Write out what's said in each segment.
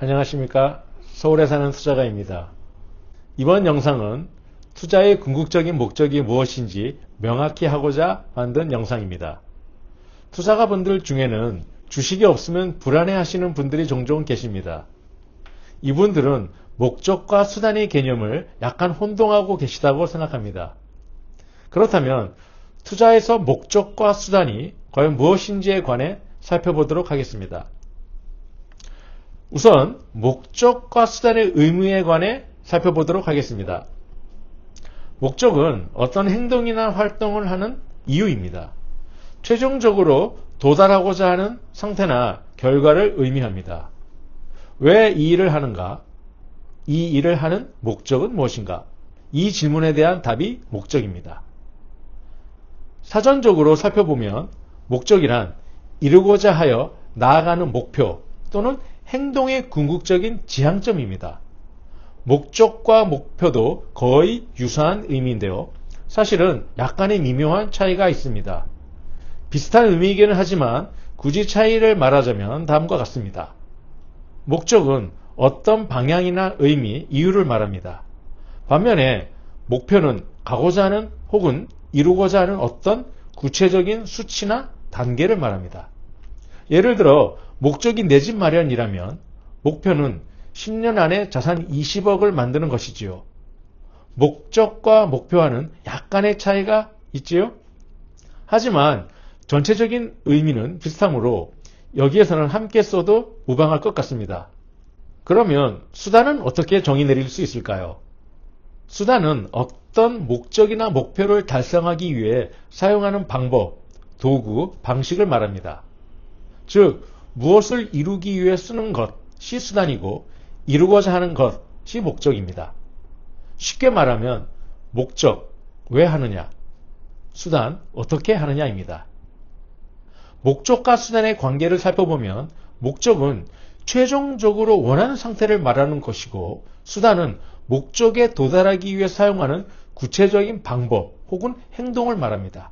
안녕하십니까. 서울에 사는 투자가입니다. 이번 영상은 투자의 궁극적인 목적이 무엇인지 명확히 하고자 만든 영상입니다. 투자가분들 중에는 주식이 없으면 불안해 하시는 분들이 종종 계십니다. 이분들은 목적과 수단의 개념을 약간 혼동하고 계시다고 생각합니다. 그렇다면 투자에서 목적과 수단이 과연 무엇인지에 관해 살펴보도록 하겠습니다. 우선 목적과 수단의 의무에 관해 살펴보도록 하겠습니다. 목적은 어떤 행동이나 활동을 하는 이유입니다. 최종적으로 도달하고자 하는 상태나 결과를 의미합니다. 왜 이 일을 하는가? 이 일을 하는 목적은 무엇인가? 이 질문에 대한 답이 목적입니다. 사전적으로 살펴보면 목적이란 이루고자 하여 나아가는 목표 또는 행동의 궁극적인 지향점입니다. 목적과 목표도 거의 유사한 의미인데요. 사실은 약간의 미묘한 차이가 있습니다. 비슷한 의미이기는 하지만 굳이 차이를 말하자면 다음과 같습니다. 목적은 어떤 방향이나 의미, 이유를 말합니다. 반면에 목표는 가고자 하는 혹은 이루고자 하는 어떤 구체적인 수치나 단계를 말합니다. 예를 들어 목적이 내 집 마련이라면 목표는 10년 안에 자산 20억을 만드는 것이지요. 목적과 목표와는 약간의 차이가 있지요. 하지만 전체적인 의미는 비슷하므로 여기에서는 함께 써도 무방할 것 같습니다. 그러면 수단은 어떻게 정의 내릴 수 있을까요? 수단은 어떤 목적이나 목표를 달성하기 위해 사용하는 방법, 도구, 방식을 말합니다. 즉, 무엇을 이루기 위해 쓰는 것이 수단이고 이루고자 하는 것이 목적입니다. 쉽게 말하면 목적, 왜 하느냐, 수단, 어떻게 하느냐입니다. 목적과 수단의 관계를 살펴보면 목적은 최종적으로 원하는 상태를 말하는 것이고 수단은 목적에 도달하기 위해 사용하는 구체적인 방법 혹은 행동을 말합니다.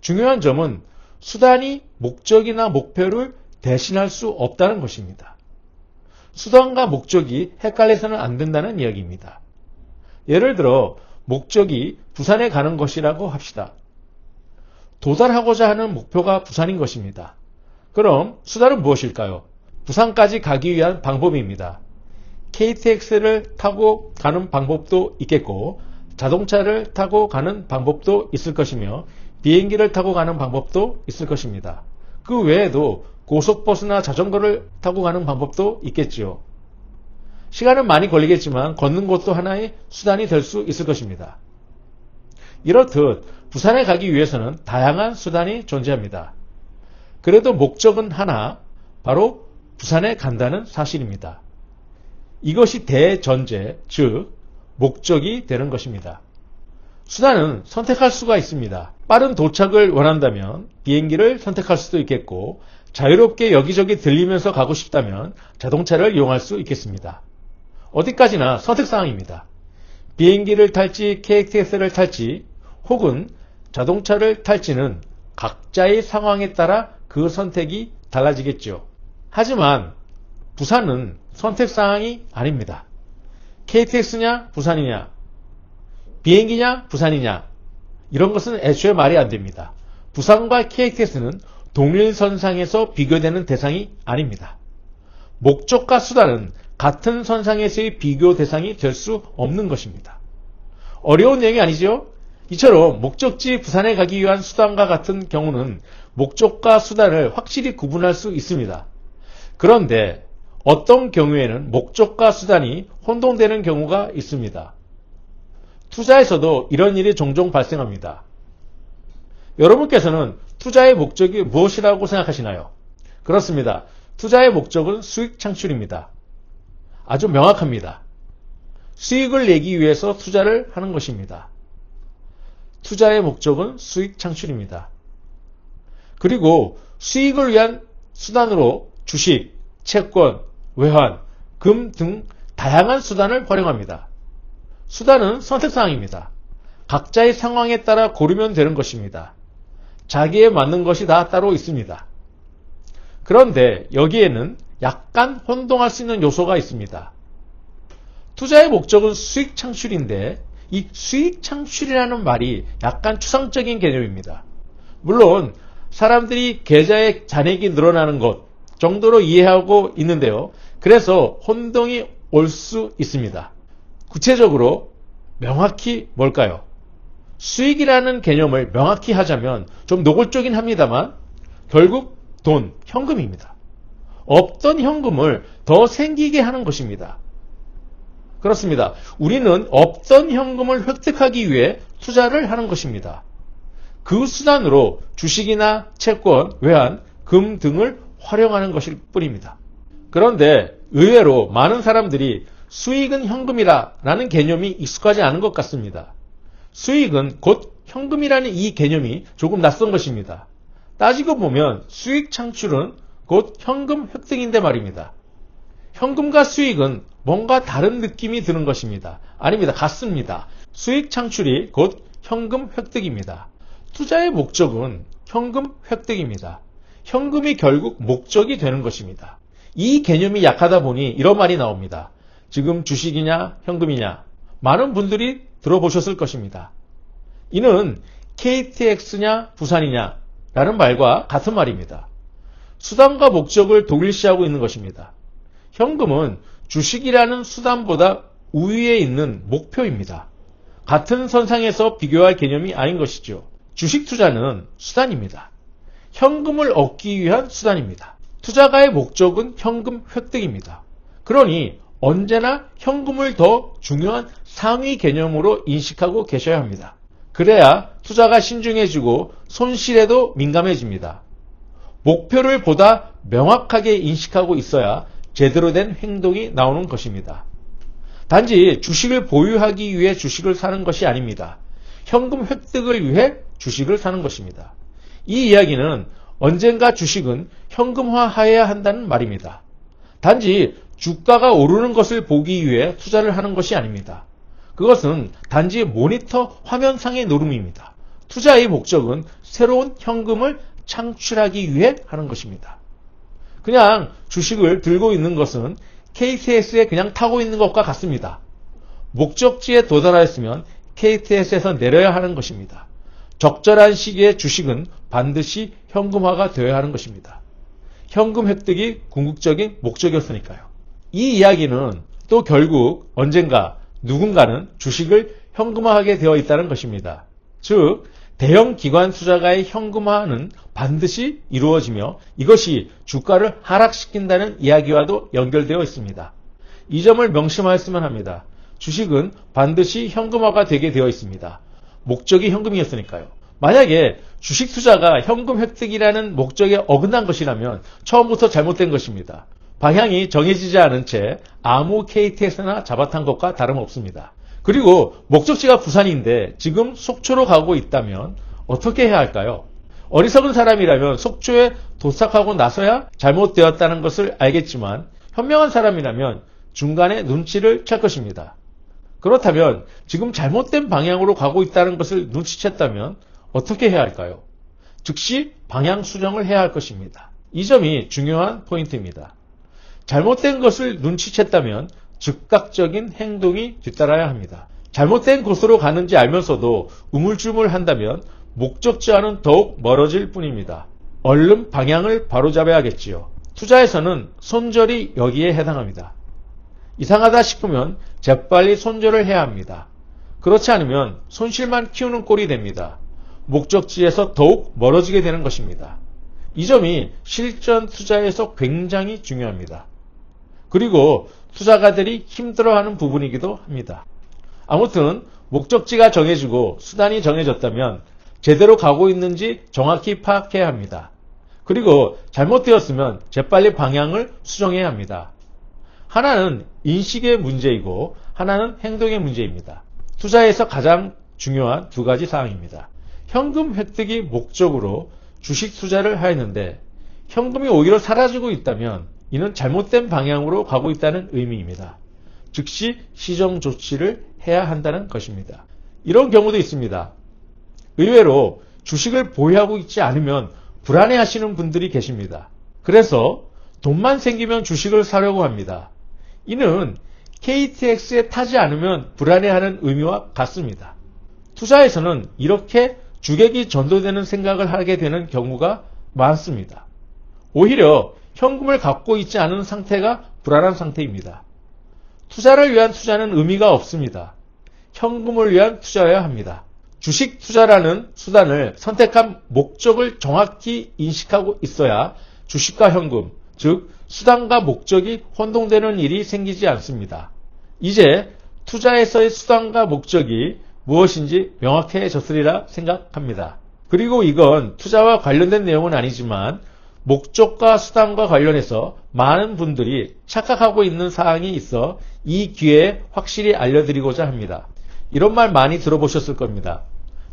중요한 점은 수단이 목적이나 목표를 대신할 수 없다는 것입니다. 수단과 목적이 헷갈려서는 안 된다는 이야기입니다. 예를 들어 목적이 부산에 가는 것이라고 합시다. 도달하고자 하는 목표가 부산인 것입니다. 그럼 수단은 무엇일까요? 부산까지 가기 위한 방법입니다. KTX를 타고 가는 방법도 있겠고 자동차를 타고 가는 방법도 있을 것이며 비행기를 타고 가는 방법도 있을 것입니다. 그 외에도 고속버스나 자전거를 타고 가는 방법도 있겠지요. 시간은 많이 걸리겠지만 걷는 것도 하나의 수단이 될 수 있을 것입니다. 이렇듯 부산에 가기 위해서는 다양한 수단이 존재합니다. 그래도 목적은 하나, 바로 부산에 간다는 사실입니다. 이것이 대전제, 즉 목적이 되는 것입니다. 수단은 선택할 수가 있습니다. 빠른 도착을 원한다면 비행기를 선택할 수도 있겠고 자유롭게 여기저기 들리면서 가고 싶다면 자동차를 이용할 수 있겠습니다. 어디까지나 선택사항입니다. 비행기를 탈지 KTX를 탈지 혹은 자동차를 탈지는 각자의 상황에 따라 그 선택이 달라지겠죠. 하지만 부산은 선택사항이 아닙니다. KTX냐 부산이냐 비행기냐 부산이냐 이런 것은 애초에 말이 안 됩니다. 부산과 KTX는 동일선상에서 비교되는 대상이 아닙니다. 목적과 수단은 같은 선상에서의 비교 대상이 될 수 없는 것입니다. 어려운 내용이 아니죠? 이처럼 목적지 부산에 가기 위한 수단과 같은 경우는 목적과 수단을 확실히 구분할 수 있습니다. 그런데 어떤 경우에는 목적과 수단이 혼동되는 경우가 있습니다. 투자에서도 이런 일이 종종 발생합니다. 여러분께서는 투자의 목적이 무엇이라고 생각하시나요? 그렇습니다. 투자의 목적은 수익 창출입니다. 아주 명확합니다. 수익을 내기 위해서 투자를 하는 것입니다. 투자의 목적은 수익 창출입니다. 그리고 수익을 위한 수단으로 주식, 채권, 외환, 금 등 다양한 수단을 활용합니다. 수단은 선택사항입니다. 각자의 상황에 따라 고르면 되는 것입니다. 자기에 맞는 것이 다 따로 있습니다. 그런데 여기에는 약간 혼동할 수 있는 요소가 있습니다. 투자의 목적은 수익 창출인데 이 수익 창출이라는 말이 약간 추상적인 개념입니다. 물론 사람들이 계좌의 잔액이 늘어나는 것 정도로 이해하고 있는데요. 그래서 혼동이 올 수 있습니다. 구체적으로 명확히 뭘까요? 수익이라는 개념을 명확히 하자면 좀 노골적이긴 합니다만 결국 돈, 현금입니다. 없던 현금을 더 생기게 하는 것입니다. 그렇습니다. 우리는 없던 현금을 획득하기 위해 투자를 하는 것입니다. 그 수단으로 주식이나 채권, 외환, 금 등을 활용하는 것일 뿐입니다. 그런데 의외로 많은 사람들이 수익은 현금이라 라는 개념이 익숙하지 않은 것 같습니다. 수익은 곧 현금이라는 이 개념이 조금 낯선 것입니다. 따지고 보면 수익 창출은 곧 현금 획득인데 말입니다. 현금과 수익은 뭔가 다른 느낌이 드는 것입니다. 아닙니다. 같습니다. 수익 창출이 곧 현금 획득입니다. 투자의 목적은 현금 획득입니다. 현금이 결국 목적이 되는 것입니다. 이 개념이 약하다 보니 이런 말이 나옵니다. 지금 주식이냐 현금이냐 많은 분들이 들어보셨을 것입니다. 이는 KTX냐 부산이냐 라는 말과 같은 말입니다. 수단과 목적을 동일시하고 있는 것입니다. 현금은 주식이라는 수단보다 우위에 있는 목표입니다. 같은 선상에서 비교할 개념이 아닌 것이죠. 주식 투자는 수단입니다. 현금을 얻기 위한 수단입니다. 투자가의 목적은 현금 획득입니다. 그러니 언제나 현금을 더 중요한 상위 개념으로 인식하고 계셔야 합니다. 그래야 투자가 신중해지고 손실에도 민감해집니다. 목표를 보다 명확하게 인식하고 있어야 제대로 된 행동이 나오는 것입니다. 단지 주식을 보유하기 위해 주식을 사는 것이 아닙니다. 현금 획득을 위해 주식을 사는 것입니다. 이 이야기는 언젠가 주식은 현금화해야 한다는 말입니다. 단지 주가가 오르는 것을 보기 위해 투자를 하는 것이 아닙니다. 그것은 단지 모니터 화면상의 노름입니다. 투자의 목적은 새로운 현금을 창출하기 위해 하는 것입니다. 그냥 주식을 들고 있는 것은 KTX에 그냥 타고 있는 것과 같습니다. 목적지에 도달하였으면 KTX에서 내려야 하는 것입니다. 적절한 시기에 주식은 반드시 현금화가 되어야 하는 것입니다. 현금 획득이 궁극적인 목적이었으니까요. 이 이야기는 또 결국 언젠가 누군가는 주식을 현금화하게 되어 있다는 것입니다. 즉 대형 기관 투자가의 현금화는 반드시 이루어지며 이것이 주가를 하락시킨다는 이야기와도 연결되어 있습니다. 이 점을 명심하였으면 합니다. 주식은 반드시 현금화가 되게 되어 있습니다. 목적이 현금이었으니까요. 만약에 주식 투자가 현금 획득이라는 목적에 어긋난 것이라면 처음부터 잘못된 것입니다. 방향이 정해지지 않은 채 아무 KTX나 잡아탄 것과 다름없습니다. 그리고 목적지가 부산인데 지금 속초로 가고 있다면 어떻게 해야 할까요? 어리석은 사람이라면 속초에 도착하고 나서야 잘못되었다는 것을 알겠지만 현명한 사람이라면 중간에 눈치를 챌 것입니다. 그렇다면 지금 잘못된 방향으로 가고 있다는 것을 눈치챘다면 어떻게 해야 할까요? 즉시 방향 수정을 해야 할 것입니다. 이 점이 중요한 포인트입니다. 잘못된 것을 눈치챘다면 즉각적인 행동이 뒤따라야 합니다. 잘못된 곳으로 가는지 알면서도 우물쭈물한다면 목적지와는 더욱 멀어질 뿐입니다. 얼른 방향을 바로잡아야겠지요. 투자에서는 손절이 여기에 해당합니다. 이상하다 싶으면 재빨리 손절을 해야 합니다. 그렇지 않으면 손실만 키우는 꼴이 됩니다. 목적지에서 더욱 멀어지게 되는 것입니다. 이 점이 실전 투자에서 굉장히 중요합니다. 그리고 투자가들이 힘들어하는 부분이기도 합니다. 아무튼 목적지가 정해지고 수단이 정해졌다면 제대로 가고 있는지 정확히 파악해야 합니다. 그리고 잘못되었으면 재빨리 방향을 수정해야 합니다. 하나는 인식의 문제이고 하나는 행동의 문제입니다. 투자에서 가장 중요한 두 가지 사항입니다. 현금 획득이 목적으로 주식 투자를 하였는데 현금이 오히려 사라지고 있다면 이는 잘못된 방향으로 가고 있다는 의미입니다. 즉시 시정 조치를 해야 한다는 것입니다. 이런 경우도 있습니다. 의외로 주식을 보유하고 있지 않으면 불안해하시는 분들이 계십니다. 그래서 돈만 생기면 주식을 사려고 합니다. 이는 KTX에 타지 않으면 불안해하는 의미와 같습니다. 투자에서는 이렇게 주객이 전도되는 생각을 하게 되는 경우가 많습니다. 오히려 현금을 갖고 있지 않은 상태가 불안한 상태입니다. 투자를 위한 투자는 의미가 없습니다. 현금을 위한 투자여야 합니다. 주식 투자라는 수단을 선택한 목적을 정확히 인식하고 있어야 주식과 현금, 즉 수단과 목적이 혼동되는 일이 생기지 않습니다. 이제 투자에서의 수단과 목적이 무엇인지 명확해졌으리라 생각합니다. 그리고 이건 투자와 관련된 내용은 아니지만 목적과 수단과 관련해서 많은 분들이 착각하고 있는 사항이 있어 이 기회에 확실히 알려드리고자 합니다. 이런 말 많이 들어보셨을 겁니다.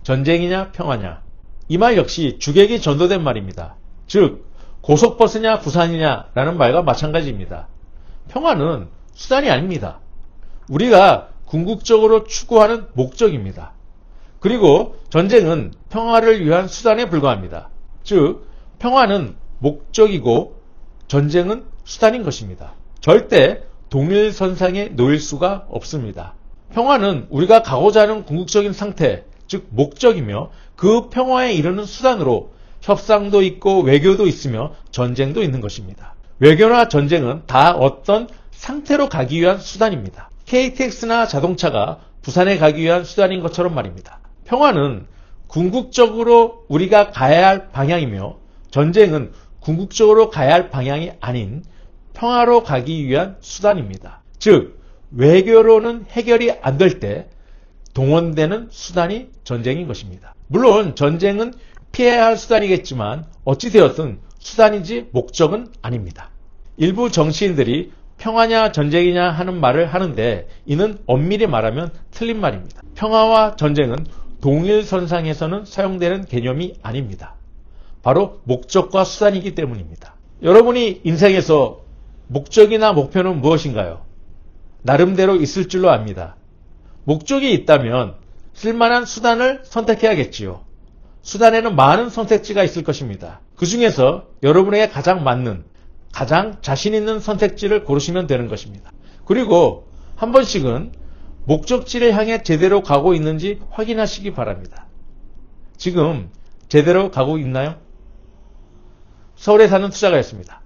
전쟁이냐 평화냐. 이 말 역시 주객이 전도된 말입니다. 즉 고속버스냐 부산이냐 라는 말과 마찬가지입니다. 평화는 수단이 아닙니다. 우리가 궁극적으로 추구하는 목적입니다. 그리고 전쟁은 평화를 위한 수단에 불과합니다. 즉 평화는 목적이고 전쟁은 수단인 것입니다. 절대 동일선상에 놓일 수가 없습니다. 평화는 우리가 가고자 하는 궁극적인 상태, 즉 목적이며 그 평화에 이르는 수단으로 협상도 있고 외교도 있으며 전쟁도 있는 것입니다. 외교나 전쟁은 다 어떤 상태로 가기 위한 수단입니다. KTX나 자동차가 부산에 가기 위한 수단인 것처럼 말입니다. 평화는 궁극적으로 우리가 가야 할 방향이며 전쟁은 궁극적으로 가야 할 방향이 아닌 평화로 가기 위한 수단입니다. 즉 외교로는 해결이 안 될 때 동원되는 수단이 전쟁인 것입니다. 물론 전쟁은 피해야 할 수단이겠지만 어찌 되었든 수단이지 목적은 아닙니다. 일부 정치인들이 평화냐 전쟁이냐 하는 말을 하는데 이는 엄밀히 말하면 틀린 말입니다. 평화와 전쟁은 동일선상에서는 사용되는 개념이 아닙니다. 바로 목적과 수단이기 때문입니다. 여러분이 인생에서 목적이나 목표는 무엇인가요? 나름대로 있을 줄로 압니다. 목적이 있다면 쓸만한 수단을 선택해야겠지요. 수단에는 많은 선택지가 있을 것입니다. 그 중에서 여러분에게 가장 맞는, 가장 자신 있는 선택지를 고르시면 되는 것입니다. 그리고 한 번씩은 목적지를 향해 제대로 가고 있는지 확인하시기 바랍니다. 지금 제대로 가고 있나요? 서울에 사는 투자가였습니다.